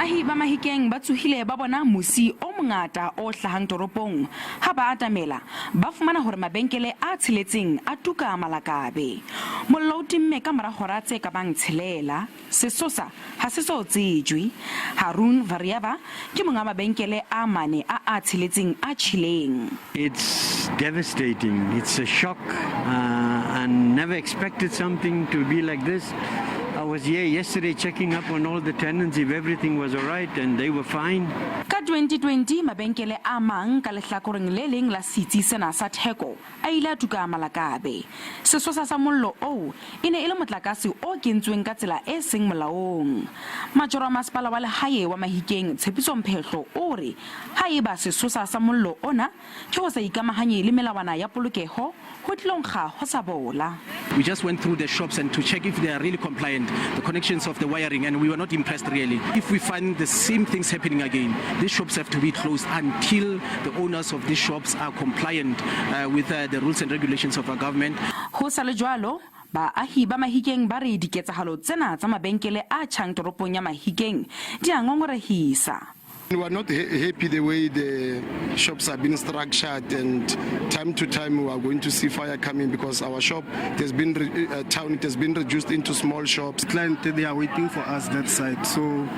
Baahi ba Mahikeng ba tsohile ba bona musi o mongata o hlahang toropong ha ba atamela ba fumana hore mabenkele a tsheletseng a tuka malakabe. Mollo o timme ka mora hora tse ka bang tshelela sesosa ha se so tsejwe. Harun Variaba ke monga mabenkele a mane a tsheletseng a tshileng. It's devastating. It's a shock and never expected something to be like this. I was here yesterday checking up on all the tenants if everything was all right and they were fine. Ka 2020 mabenkele a mang ka lehlakoreng le leng la setsi sena sa theko a ile a tuka malakabe. Sesosa sa mollo o ene ile motlakase o kentsweng ka tsela e seng molaong. Majoro a Mmasepala wa lehae wa Mahikeng Tshepiso Mphehlo o re haeba sesosa sa mollo ona ke ho sa ikamahanye le melawana ya polokeho ho tlong kga ho sa bola. We just went through the shops and to check if they are really compliant, the connections of the wiring, and we were not impressed really. If we find the same things happening again, these shops have to be closed until the owners of these shops are compliant with the rules and regulations of our government. Ho sa le jwalo, baahi ba Mahikeng ba re diketsahalo tsena tsa mabenkele a tjhang toropong ya Mahikeng di a ngongorehisa. We are not happy the way the shops have been structured, and time to time we are going to see fire coming because our shop has been it has been reduced into small shops. Client, they are waiting for us that side, so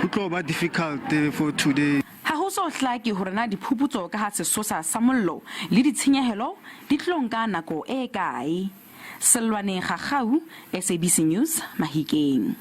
it will be difficult for today. Ha ho so hlake hore na diphuputso ka ha sesosa sa mollo le ditshenyehelo di tlong ka nako e kae. Selwane Gagau, SABC News, Mahikeng.